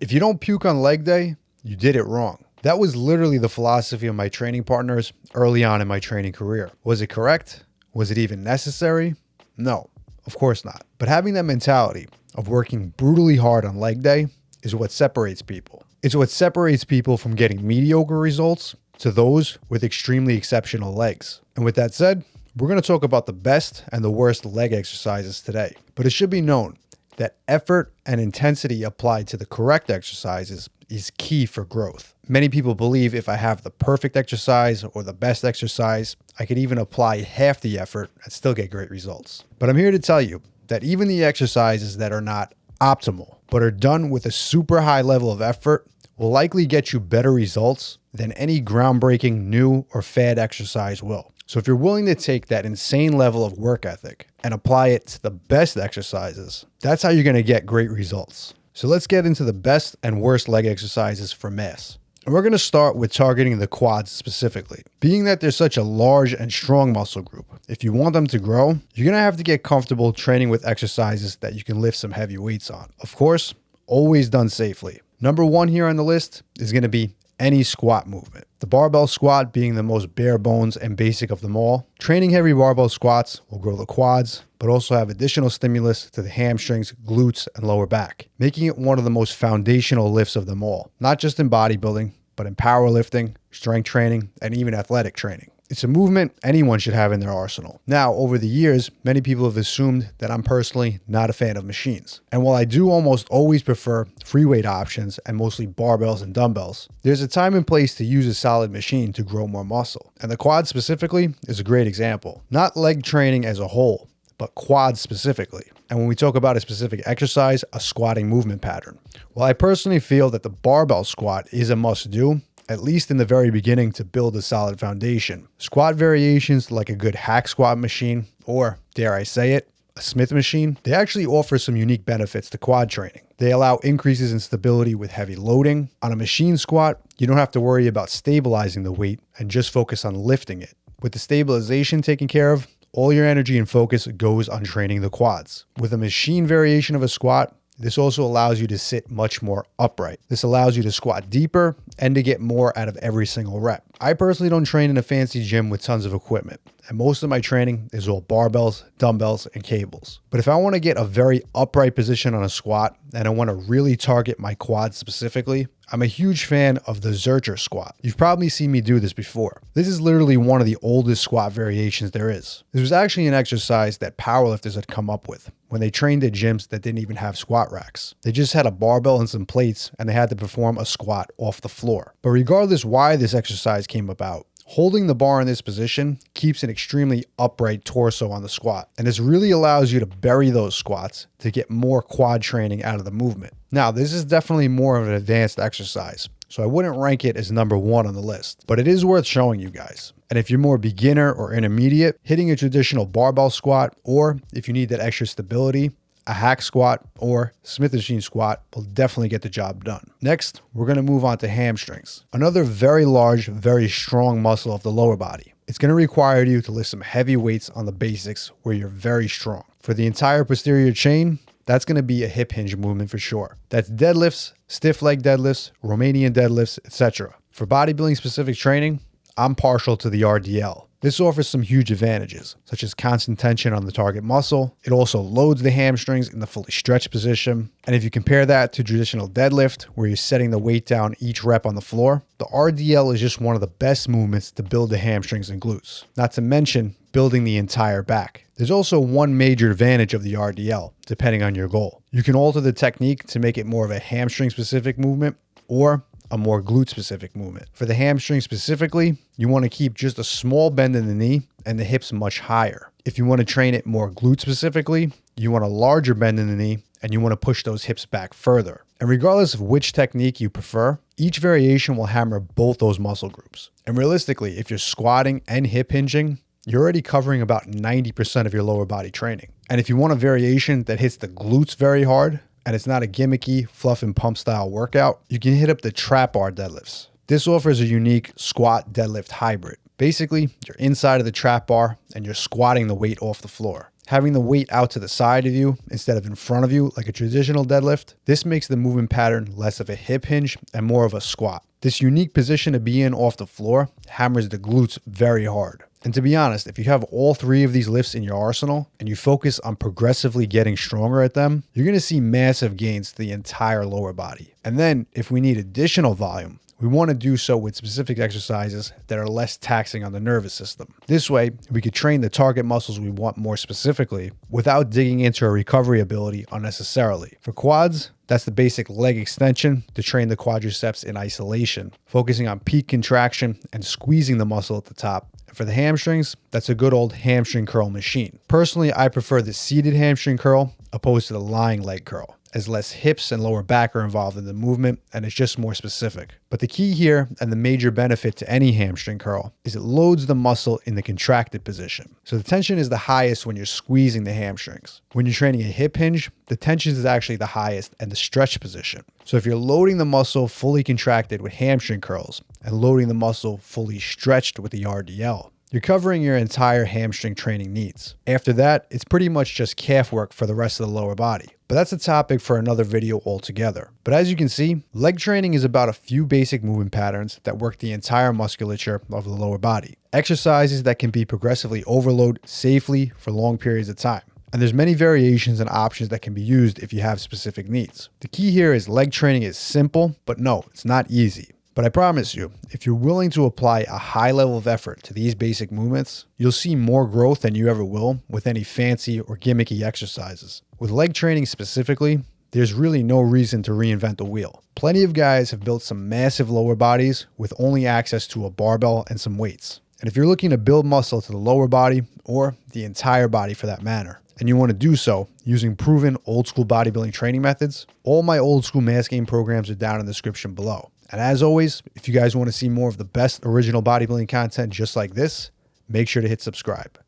If you don't puke on leg day, you did it wrong. That was literally the philosophy of my training partners early on in my training career. Was it correct? Was it even necessary? No, of course not. But having that mentality of working brutally hard on leg day is what separates people. It's what separates people from getting mediocre results to those with extremely exceptional legs. And with that said, we're going to talk about the best and the worst leg exercises today. But it should be known that effort and intensity applied to the correct exercises is key for growth. Many people believe if I have the perfect exercise or the best exercise, I could even apply half the effort and still get great results. But I'm here to tell you that even the exercises that are not optimal, but are done with a super high level of effort, will likely get you better results than any groundbreaking new or fad exercise will. So if you're willing to take that insane level of work ethic and apply it to the best exercises, that's how you're going to get great results. So let's get into the best and worst leg exercises for mass. And we're going to start with targeting the quads specifically. Being that they're such a large and strong muscle group, if you want them to grow, you're going to have to get comfortable training with exercises that you can lift some heavy weights on. Of course, always done safely. Number one here on the list is going to be any squat movement. The barbell squat being the most bare bones and basic of them all. Training heavy barbell squats will grow the quads, but also have additional stimulus to the hamstrings, glutes, and lower back, making it one of the most foundational lifts of them all, not just in bodybuilding, but in powerlifting, strength training, and even athletic training. It's a movement anyone should have in their arsenal. Now, over the years, many people have assumed that I'm personally not a fan of machines. And while I do almost always prefer free weight options and mostly barbells and dumbbells, there's a time and place to use a solid machine to grow more muscle. And the quad specifically is a great example. Not leg training as a whole, but quads specifically. And when we talk about a specific exercise, a squatting movement pattern. While I personally feel that the barbell squat is a must-do, at least in the very beginning to build a solid foundation, squat variations like a good hack squat machine, or dare I say it, a Smith machine, they actually offer some unique benefits to quad training. They allow increases in stability with heavy loading. On a machine squat, you don't have to worry about stabilizing the weight and just focus on lifting it. With the stabilization taken care of, all your energy and focus goes on training the quads. With a machine variation of a squat, this also allows you to sit much more upright. This allows you to squat deeper and to get more out of every single rep. I personally don't train in a fancy gym with tons of equipment, and most of my training is all barbells, dumbbells, and cables. But if I want to get a very upright position on a squat and I want to really target my quads specifically, I'm a huge fan of the Zercher squat. You've probably seen me do this before. This is literally one of the oldest squat variations there is. This was actually an exercise that powerlifters had come up with when they trained at gyms that didn't even have squat racks. They just had a barbell and some plates, and they had to perform a squat off the floor. But regardless why this exercise came about, holding the bar in this position keeps an extremely upright torso on the squat, and this really allows you to bury those squats to get more quad training out of the movement. Now, this is definitely more of an advanced exercise, so I wouldn't rank it as number one on the list, but it is worth showing you guys. And if you're more beginner or intermediate, hitting a traditional barbell squat, or if you need that extra stability, a hack squat or Smith machine squat will definitely get the job done. Next, we're going to move on to hamstrings. Another very large, very strong muscle of the lower body. It's going to require you to lift some heavy weights on the basics where you're very strong. For the entire posterior chain, that's going to be a hip hinge movement for sure. That's deadlifts, stiff leg deadlifts, Romanian deadlifts, etc. For bodybuilding specific training, I'm partial to the RDL. This offers some huge advantages, such as constant tension on the target muscle. It also loads the hamstrings in the fully stretched position. And if you compare that to traditional deadlift, where you're setting the weight down each rep on the floor, the RDL is just one of the best movements to build the hamstrings and glutes, not to mention building the entire back. There's also one major advantage of the RDL, depending on your goal. You can alter the technique to make it more of a hamstring specific movement, or a more glute specific movement. For the hamstring specifically, you want to keep just a small bend in the knee and the hips much higher. If you want to train it more glute specifically, you want a larger bend in the knee and you want to push those hips back further. And regardless of which technique you prefer, each variation will hammer both those muscle groups. And realistically, if you're squatting and hip hinging, you're already covering about 90% of your lower body training. And if you want a variation that hits the glutes very hard, and it's not a gimmicky fluff and pump style workout, you can hit up the trap bar deadlifts. This offers a unique squat deadlift hybrid. Basically, you're inside of the trap bar and you're squatting the weight off the floor. Having the weight out to the side of you instead of in front of you like a traditional deadlift, this makes the movement pattern less of a hip hinge and more of a squat. This unique position to be in off the floor hammers the glutes very hard. And to be honest, if you have all three of these lifts in your arsenal and you focus on progressively getting stronger at them, you're going to see massive gains to the entire lower body. And then if we need additional volume, we want to do so with specific exercises that are less taxing on the nervous system. This way, we could train the target muscles we want more specifically without digging into our recovery ability unnecessarily. For quads, that's the basic leg extension to train the quadriceps in isolation, focusing on peak contraction and squeezing the muscle at the top. And for the hamstrings, that's a good old hamstring curl machine. Personally, I prefer the seated hamstring curl opposed to the lying leg curl, as less hips and lower back are involved in the movement and it's just more specific. But the key here and the major benefit to any hamstring curl is it loads the muscle in the contracted position. So the tension is the highest when you're squeezing the hamstrings. When you're training a hip hinge, the tension is actually the highest and the stretch position. So if you're loading the muscle fully contracted with hamstring curls and loading the muscle fully stretched with the RDL, you're covering your entire hamstring training needs. After that, it's pretty much just calf work for the rest of the lower body. But that's a topic for another video altogether. But as you can see, leg training is about a few basic movement patterns that work the entire musculature of the lower body. Exercises that can be progressively overloaded safely for long periods of time. And there's many variations and options that can be used if you have specific needs. The key here is leg training is simple, but no, it's not easy. But I promise you, if you're willing to apply a high level of effort to these basic movements, you'll see more growth than you ever will with any fancy or gimmicky exercises. With leg training specifically, there's really no reason to reinvent the wheel. Plenty of guys have built some massive lower bodies with only access to a barbell and some weights. And if you're looking to build muscle to the lower body, or the entire body for that matter, and you want to do so using proven old school bodybuilding training methods, all my old school mass game programs are down in the description below. And as always, if you guys want to see more of the best original bodybuilding content just like this, make sure to hit subscribe.